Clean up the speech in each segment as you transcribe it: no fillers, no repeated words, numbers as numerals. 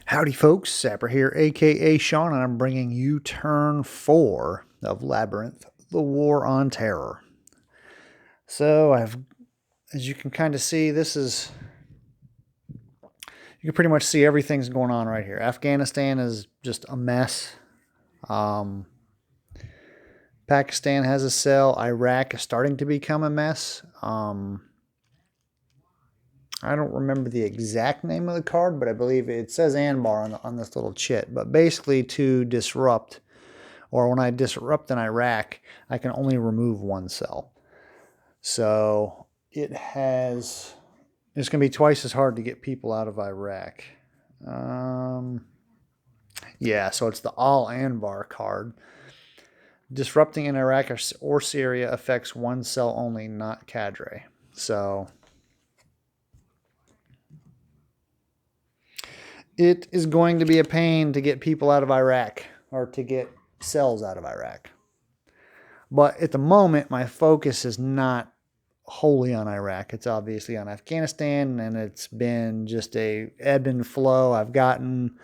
Howdy folks, Sapper here, aka Sean, and I'm bringing you turn 4 of Labyrinth, The War on Terror. So as you can kind of see, you can pretty much see everything's going on right here. Afghanistan is just a mess. Um, Pakistan has a cell. Iraq is starting to become a mess. I don't remember the exact name of the card, but I believe it says Anbar on this little chit. But basically, to disrupt, or when I disrupt an Iraq, I can only remove one cell. So it's going to be twice as hard to get people out of Iraq. Um, yeah, so it's the Al Anbar card. Disrupting in Iraq or Syria affects one cell only, not cadre. So it is going to be a pain to get people out of Iraq or to get cells out of Iraq. But at the moment, my focus is not wholly on Iraq. It's obviously on Afghanistan, and it's been just a ebb and flow. I've gotten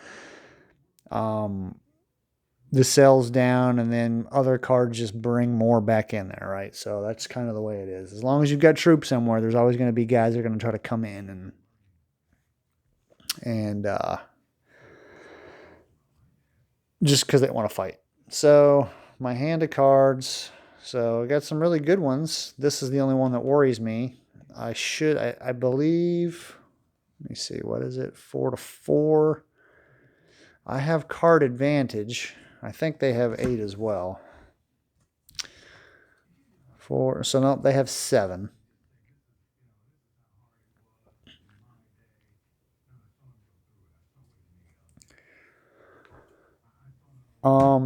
the cells down, and then other cards just bring more back in there, right? So that's kind of the way it is. As long as you've got troops somewhere, there's always going to be guys that are going to try to come in and just because they want to fight. So my hand of cards. So I got some really good ones. This is the only one that worries me. I believe, let me see, what is it? 4-4. I have card advantage. I think they have 8 as well. 4, so no, they have 7.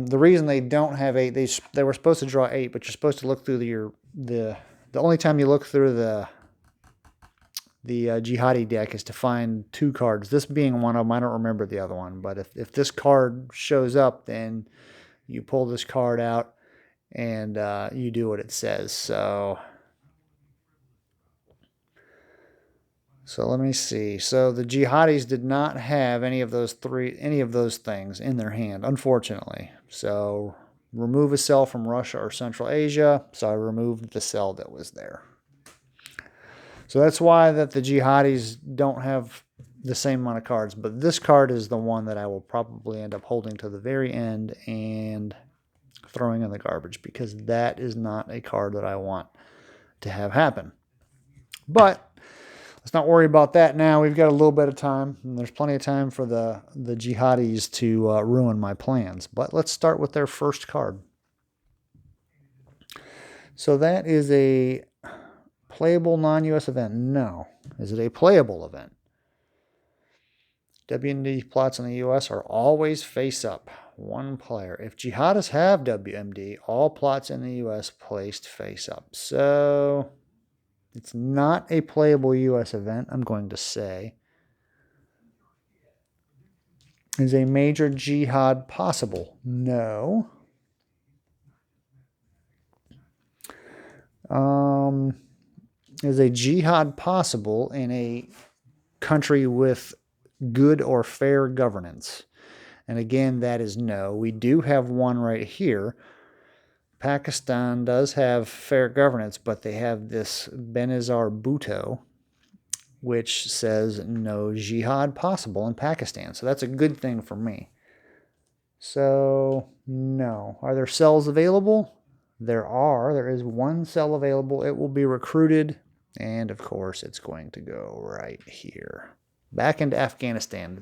The reason they don't have 8, they were supposed to draw 8, but you're supposed to look through the only time you look through the jihadi deck is to find 2 cards. This being one of them, I don't remember the other one, but if this card shows up, then you pull this card out and you do what it says. So let me see. So the jihadis did not have any of those things in their hand, unfortunately. So remove a cell from Russia or Central Asia. So I removed the cell that was there. So that's why that the jihadis don't have the same amount of cards. But this card is the one that I will probably end up holding to the very end and throwing in the garbage, because that is not a card that I want to have happen. But let's not worry about that now. We've got a little bit of time, and there's plenty of time for the jihadis to ruin my plans. But let's start with their first card. So that is a playable non-US event. No. Is it a playable event? WMD plots in the US are always face up. One player. If jihadists have WMD, all plots in the US placed face up. So it's not a playable US event, I'm going to say. Is a major jihad possible? No. Is a jihad possible in a country with good or fair governance? And again, that is no. We do have one right here. Pakistan does have fair governance, but they have this Benazir Bhutto, which says no jihad possible in Pakistan. So that's a good thing for me. So, no. Are there cells available? There are. There is one cell available. It will be recruited. And, of course, it's going to go right here. Back into Afghanistan.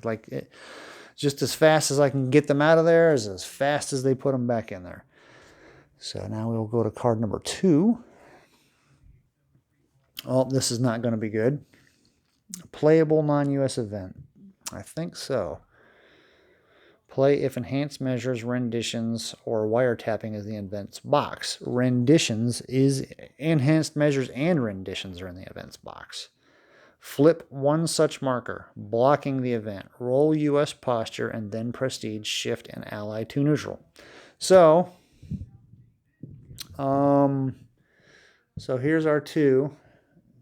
Just as fast as I can get them out of there is as fast as they put them back in there. So now we'll go to card number 2. Oh, this is not going to be good. Playable non-US event. I think so. Play if enhanced measures, renditions, or wiretapping is the events box. Renditions is enhanced measures and renditions are in the events box. Flip one such marker, blocking the event. Roll US posture and then prestige, shift, and ally to neutral. So here's our 2.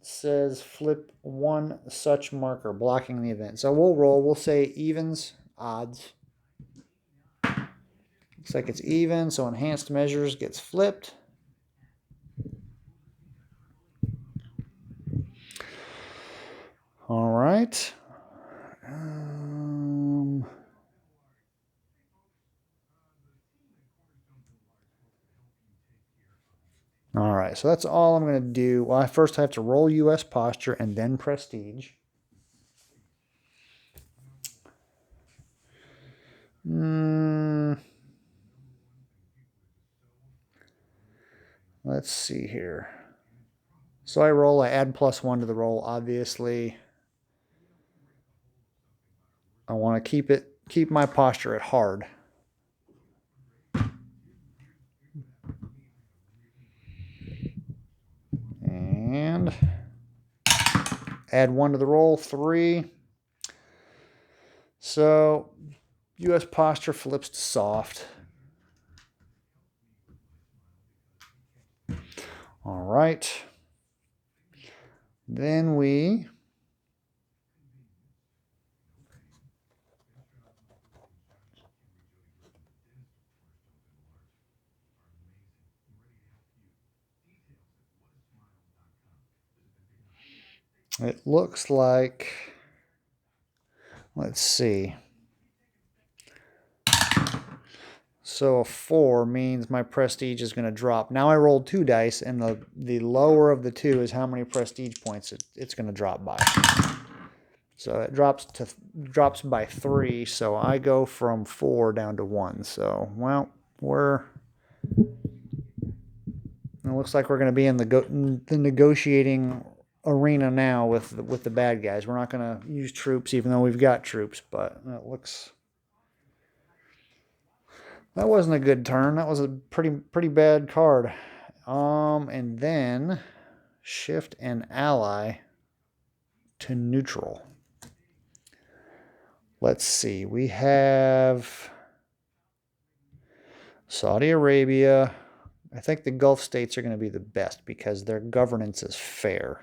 It says flip one such marker, blocking the event. So we'll roll. We'll say evens odds. Looks like it's even, so enhanced measures gets flipped. All right. All right, so that's all I'm going to do. Well, I first have to roll U.S. posture and then prestige. Let's see here. So I roll, I add +1 to the roll, obviously. I want to keep my posture at hard. And add 1 to the roll, 3. So U.S. posture flips to soft. All right. Then we it looks like, let's see. So a 4 means my prestige is going to drop. Now I rolled 2 dice, and the lower of the 2 is how many prestige points it's going to drop by. So it drops by 3. So I go from 4 down to 1. So well, it looks like we're going to be in the negotiating arena now with the bad guys. We're not going to use troops, even though we've got troops. But it looks. That wasn't a good turn. That was a pretty bad card. And then shift an ally to neutral. Let's see. We have Saudi Arabia. I think the Gulf states are going to be the best because their governance is fair.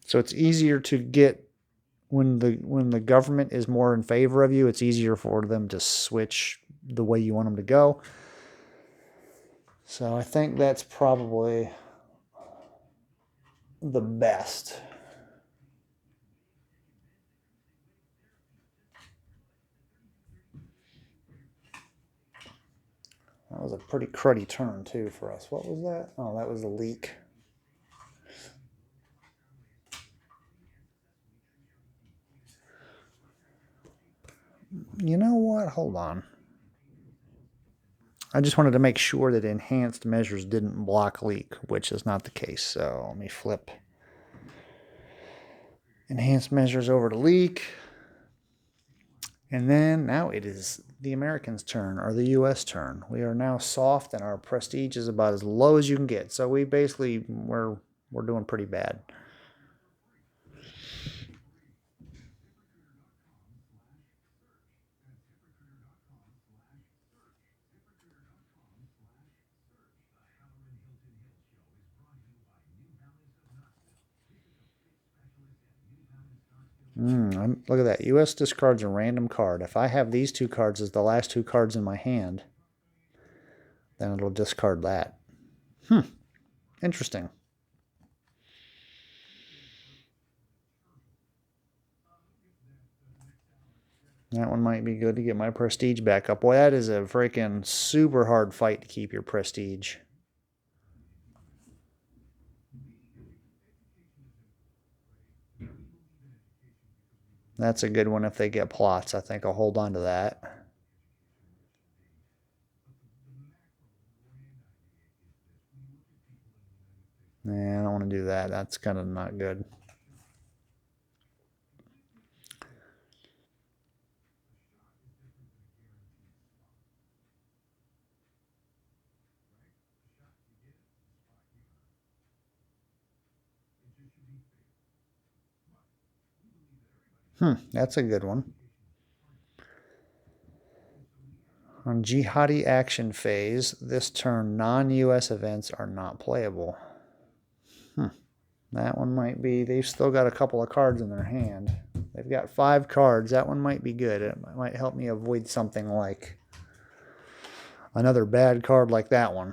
So it's easier to get when the government is more in favor of you, it's easier for them to switch the way you want them to go. So I think that's probably the best. That was a pretty cruddy turn, too, for us. What was that? Oh, that was a leak. You know what? Hold on. I just wanted to make sure that enhanced measures didn't block leak, which is not the case. So let me flip enhanced measures over to leak. And then now it is the Americans' turn, or the U.S. turn. We are now soft, and our prestige is about as low as you can get. So we basically, we're doing pretty bad. Look at that. U.S. discards a random card. If I have these 2 cards as the last 2 cards in my hand, then it'll discard that. Interesting. That one might be good to get my prestige back up. Boy, that is a freaking super hard fight to keep your prestige. That's a good one if they get plots. I think I'll hold on to that. Nah, I don't want to do that. That's kind of not good. That's a good one. On Jihadi action phase, this turn non-US events are not playable. That one might be, they've still got a couple of cards in their hand. They've got 5 cards. That one might be good. It might help me avoid something like another bad card like that one.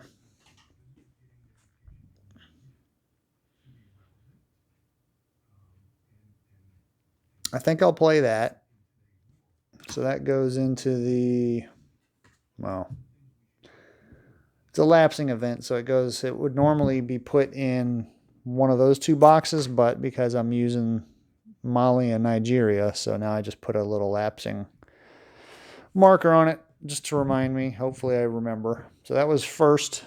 I think I'll play that. So that goes into the, well, it's a lapsing event, so it would normally be put in one of those 2 boxes, but because I'm using Mali and Nigeria, so now I just put a little lapsing marker on it just to remind me. Hopefully I remember. So that was first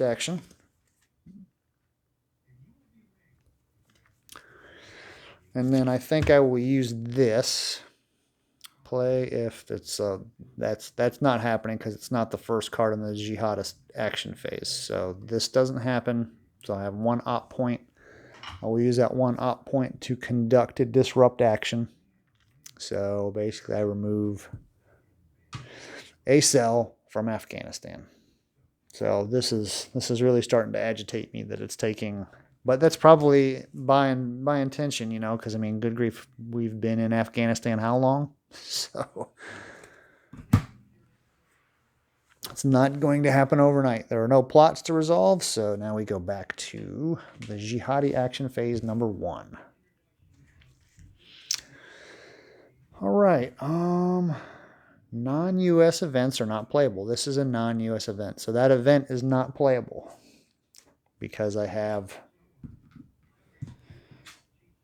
action. And then I think I will use this play if it's that's not happening because it's not the first card in the jihadist action phase. So this doesn't happen. So I have 1 op point. I will use that 1 op point to conduct a disrupt action. So basically I remove a cell from Afghanistan. So this is really starting to agitate me that it's taking, but that's probably by intention, you know, because I mean, good grief, we've been in Afghanistan how long? So it's not going to happen overnight. There are no plots to resolve, so now we go back to the jihadi action phase number 1. All right, non-US events are not playable. This is a non-US event, so that event is not playable because I have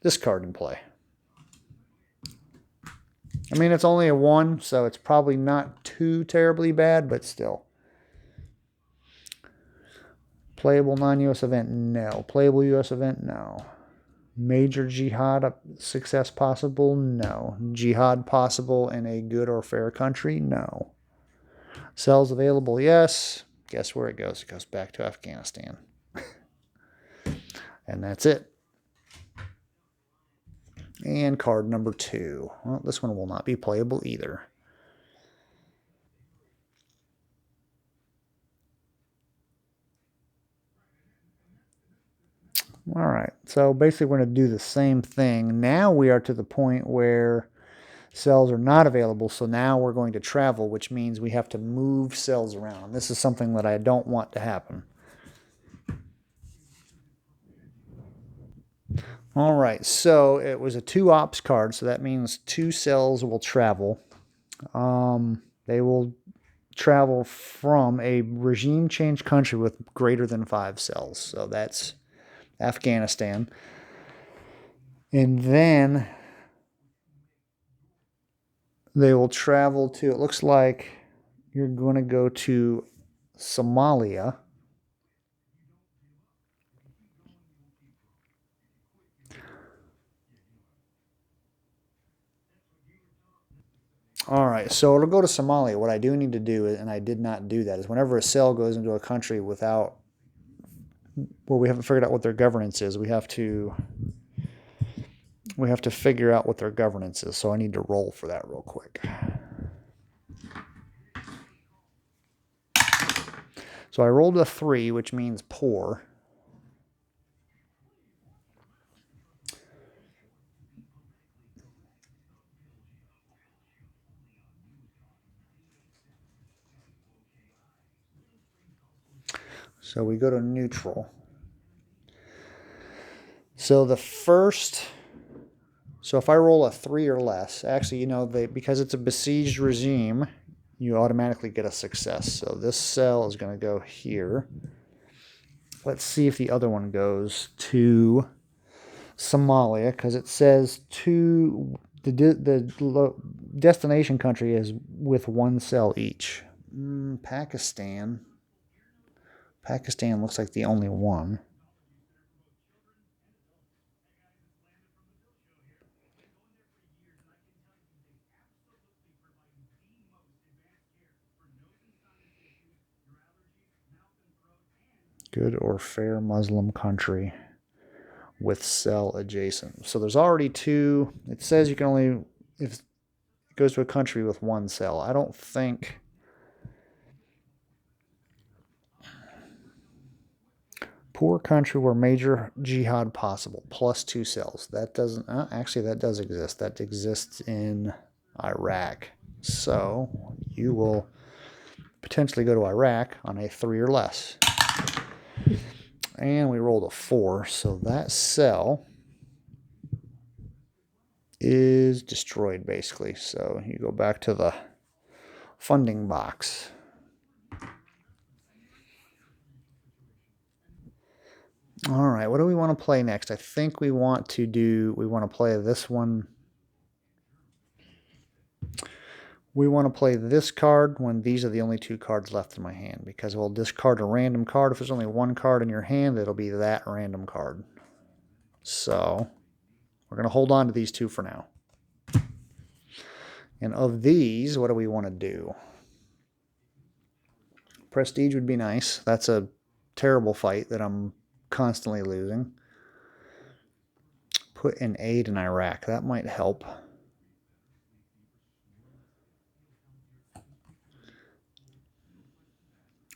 this card in play. I mean, it's only a 1, so it's probably not too terribly bad, but still. Playable non-US event? No. Playable US event? No. Major jihad success possible? No. Jihad possible in a good or fair country? No. Cells available? Yes. Guess where it goes? It goes back to Afghanistan. And that's it. And card number 2. Well, this one will not be playable either. All right, so basically we're going to do the same thing. Now we are to the point where cells are not available, so now we're going to travel, which means we have to move cells around. This is something that I don't want to happen. All right, so it was a 2 ops card, so that means 2 cells will travel. They will travel from a regime change country with greater than 5 cells. So that's Afghanistan. And then they will travel to, it looks like you're going to go to Somalia. All right, so it'll go to Somalia. What I do need to do, and I did not do that, is whenever a cell goes into a country where we haven't figured out what their governance is, we have to figure out what their governance is. So I need to roll for that real quick. So I rolled a 3, which means poor. So we go to neutral. So if I roll a 3 or less, actually, you know, because it's a besieged regime, you automatically get a success. So this cell is going to go here. Let's see if the other one goes to Somalia, because it says the destination country is with 1 cell each. Pakistan looks like the only one. Good or fair Muslim country with cell adjacent. So there's already 2. It says you can only, if it goes to a country with 1 cell. I don't think. Poor country where major jihad possible. +2 cells. That doesn't... actually, that does exist. That exists in Iraq. So you will potentially go to Iraq on a 3 or less. And we rolled a 4, so that cell is destroyed, basically. So you go back to the funding box. All right, what do we want to play next? I think we want to play this one. We want to play this card when these are the only 2 cards left in my hand, because we'll discard a random card. If there's only 1 card in your hand, it'll be that random card. So we're going to hold on to these 2 for now. And of these, what do we want to do? Prestige would be nice. That's a terrible fight that I'm constantly losing. Put an aid in Iraq. That might help.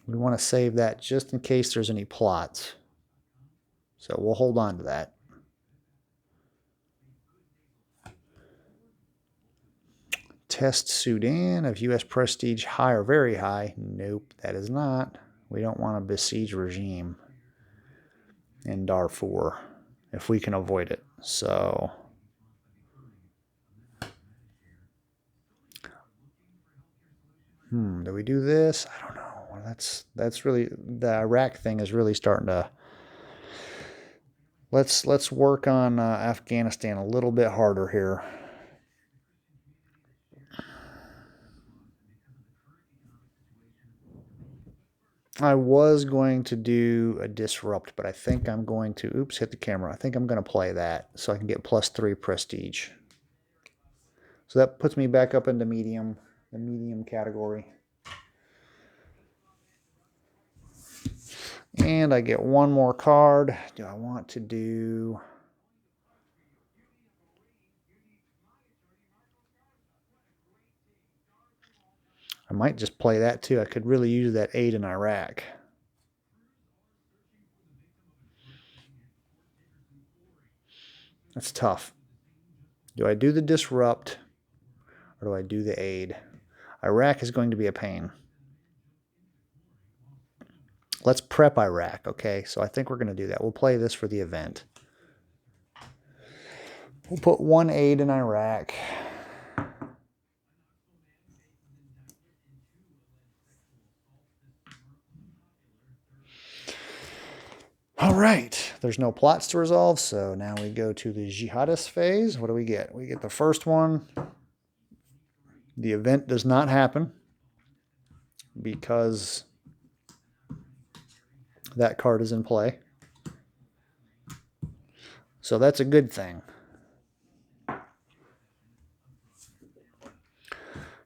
We want to save that just in case there's any plots. So we'll hold on to that. Test Sudan of U.S. prestige high or very high. Nope, that is not. We don't want a besieged regime in Darfur if we can avoid it. So do we do this? I don't know. That's really, the Iraq thing is really starting to... Let's work on Afghanistan a little bit harder here. I was going to do a disrupt, but I think I'm going to... Oops, hit the camera. I think I'm going to play that so I can get +3 prestige. So that puts me back up into medium, the medium category. And I get 1 more card. Do I want to do... I might just play that too. I could really use that aid in Iraq. That's tough. Do I do the disrupt or do I do the aid? Iraq is going to be a pain. Let's prep Iraq, okay? So I think we're going to do that. We'll play this for the event. We'll put 1 aid in Iraq. All right, there's no plots to resolve, so now we go to the jihadist phase. What do we get? We get the first one. The event does not happen because that card is in play. So that's a good thing.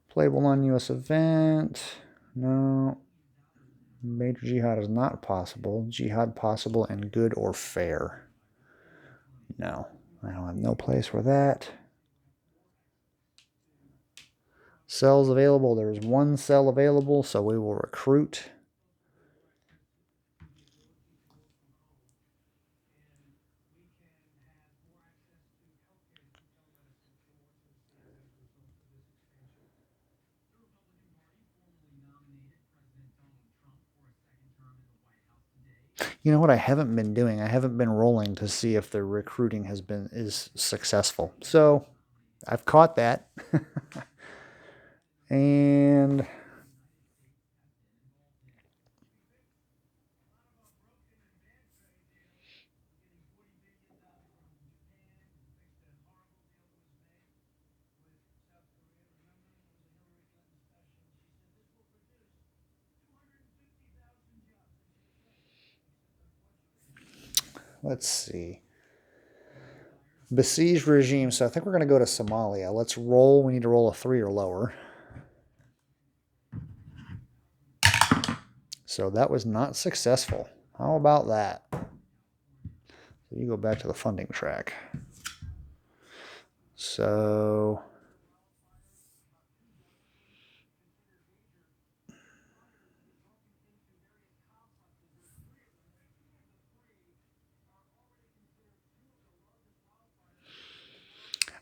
Playable non-US event. No. Major jihad is not possible. Jihad possible and good or fair. No. I don't have no place for that. Cells available. There's 1 cell available, so we will recruit. You know what I haven't been doing? I haven't been rolling to see if the recruiting is successful. So I've caught that. And let's see. Besieged regime. So I think we're going to go to Somalia. Let's roll. We need to roll a 3 or lower. So that was not successful. How about that? So you go back to the funding track. So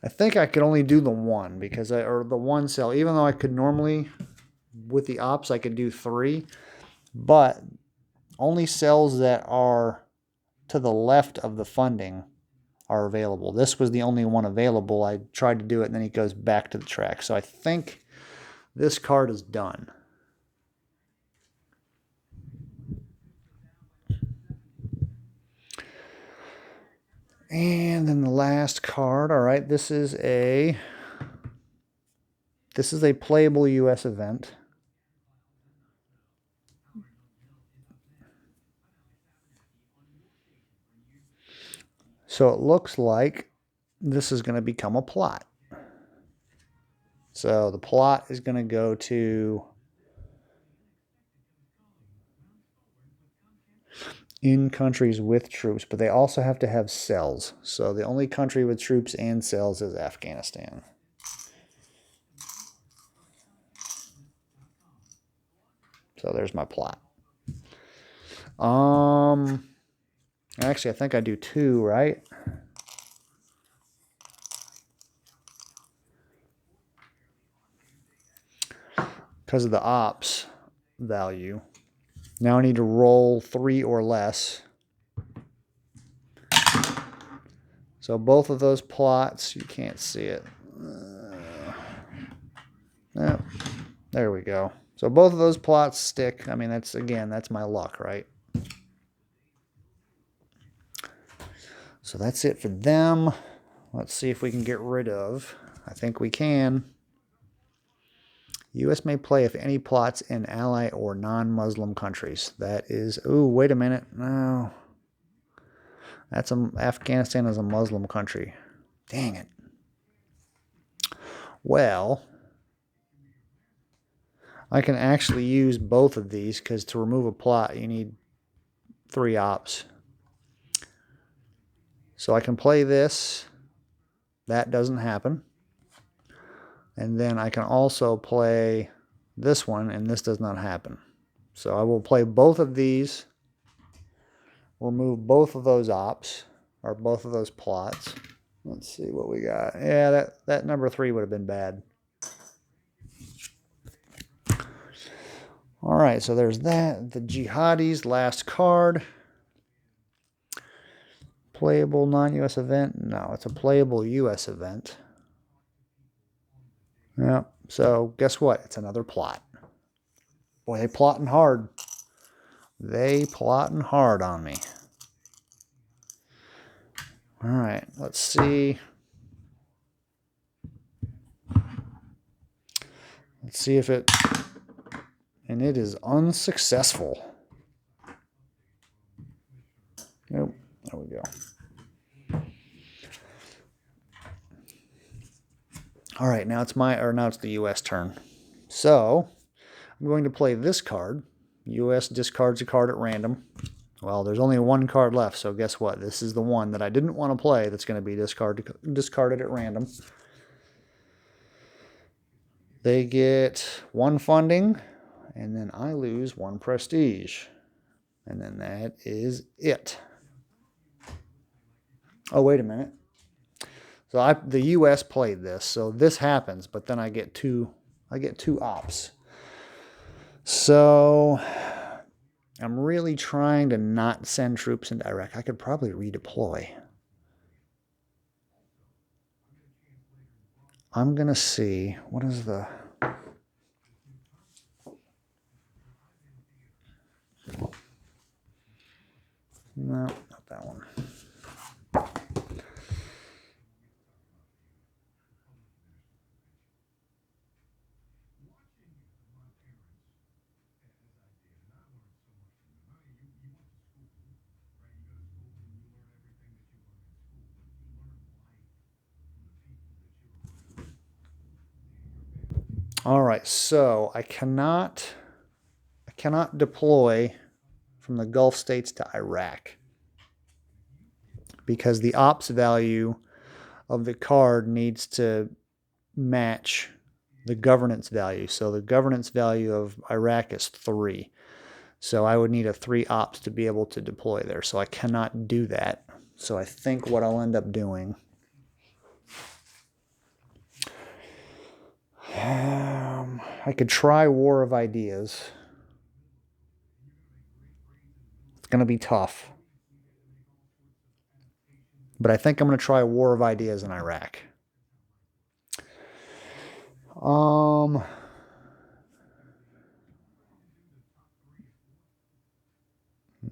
I think I could only do the one or the one cell, even though I could normally, with the ops, I could do 3, but only cells that are to the left of the funding are available. This was the only one available. I tried to do it, and then it goes back to the track. So I think this card is done. And then the last card. All right, this is a playable US event. So it looks like this is going to become a plot. So the plot is going to go to in countries with troops, but they also have to have cells. So the only country with troops and cells is Afghanistan. So there's my plot. Actually, I think I do 2, right? Because of the ops value. Now I need to roll 3 or less. So both of those plots, you can't see it. There we go. So both of those plots stick. I mean, that's my luck, right? So that's it for them. Let's see if we can get rid of. I think we can. U.S. may play if any plots in ally or non-Muslim countries. That is... Ooh, wait a minute. No. Afghanistan is a Muslim country. Dang it. Well, I can actually use both of these because to remove a plot, you need 3 ops. So I can play this. That doesn't happen. And then I can also play this one, and this does not happen. So I will play both of these, remove both of those ops, or both of those plots. Let's see what we got. Yeah, that number 3 would have been bad. All right, so there's that. The Jihadis, last card. Playable non-US event? No, it's a playable US event. Yeah, so guess what? It's another plot. Boy, they plotting hard. They plotting hard on me. All right, let's see. Let's see if it... And it is unsuccessful. Nope, there we go. All right, now it's the US turn. So, I'm going to play this card. US discards a card at random. Well, there's only 1 card left, so guess what? This is the one that I didn't want to play that's going to be discarded at random. They get 1 funding, and then I lose 1 prestige. And then that is it. Oh, wait a minute. So the U.S. played this, so this happens, but then I get 2 ops. So I'm really trying to not send troops into Iraq. I could probably redeploy. I'm going to see, what is the... No, not that one. All right, so I cannot deploy from the Gulf states to Iraq because the ops value of the card needs to match the governance value. So the governance value of Iraq is 3. So I would need a 3 ops to be able to deploy there. So I cannot do that. So I think what I'll end up doing I could try War of Ideas. It's going to be tough. But I think I'm going to try War of Ideas in Iraq.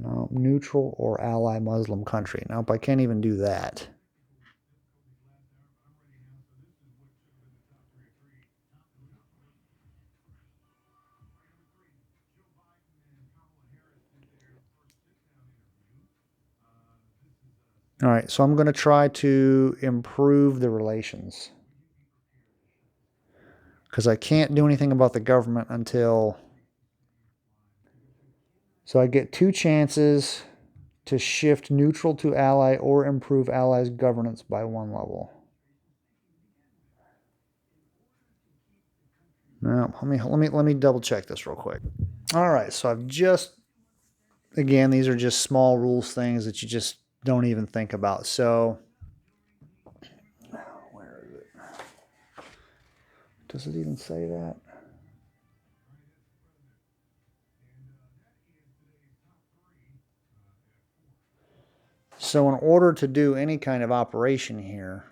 No, neutral or ally Muslim country. Nope, I can't even do that. All right, so I'm going to try to improve the relations. Because I can't do anything about the government until... So I get 2 chances to shift neutral to ally or improve allies' governance by 1 level. Now, let me double check this real quick. All right, so I've just... Again, these are just small rules things that you just don't even think about. So... Where is it? Does it even say that? So in order to do any kind of operation here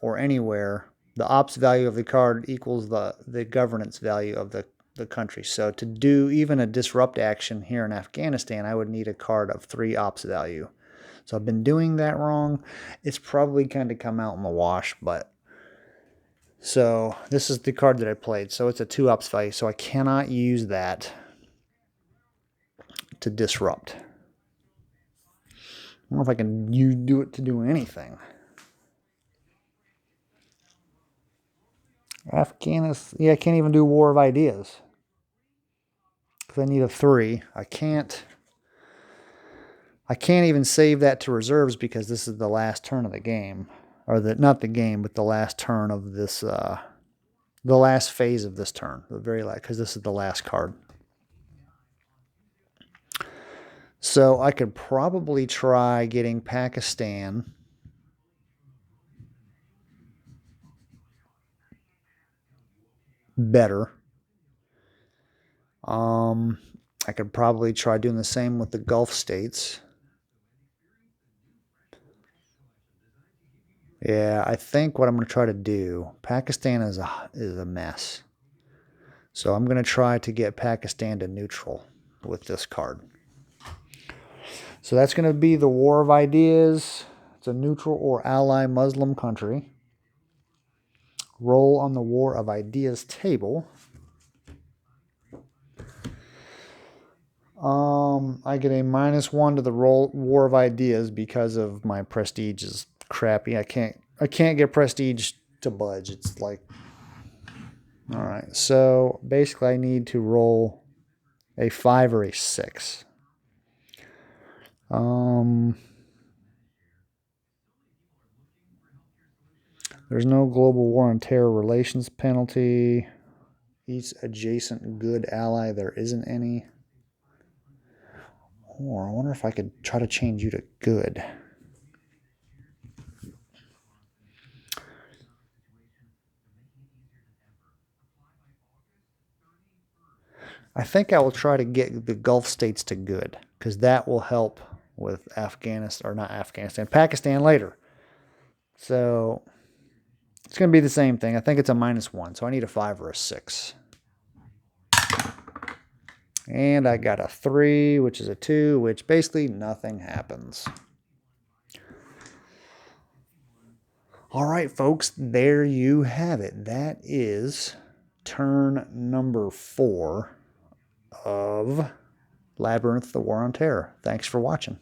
or anywhere, the ops value of the card equals the governance value of the country. So to do even a disrupt action here in Afghanistan, I would need a card of 3 ops value. So I've been doing that wrong. It's probably kind of come out in the wash, but... So this is the card that I played. So it's a 2 ops value. So I cannot use that to disrupt. I don't know if I can do it to do anything. Afghanistan. Yeah, I can't even do War of Ideas. Because I need a 3. I can't even save that to reserves because this is the last turn of the game. Or not the game, but the last turn of this, the last phase of this turn. The very last, because this is the last card. So I could probably try getting Pakistan better. I could probably try doing the same with the Gulf states. Yeah, I think what I'm going to try to do, Pakistan is a mess. So I'm going to try to get Pakistan to neutral with this card. So that's going to be the War of Ideas. It's a neutral or ally Muslim country. Roll on the War of Ideas table. I get a -1 to the War of Ideas because of my prestige is crappy. I can't get prestige to budge. It's like... All right, so basically I need to roll a 5 or a 6. There's no global war on terror relations penalty. Each adjacent good ally, there isn't any. Or I wonder if I could try to change you to good. I think I will try to get the Gulf states to good, because that will help with Afghanistan, or not Afghanistan, Pakistan later. So it's going to be the same thing. I think it's a -1, so I need a 5 or a 6. And I got a 3, which is a 2, which basically nothing happens. All right, folks, there you have it. That is turn number 4 of Labyrinth, the War on Terror. Thanks for watching.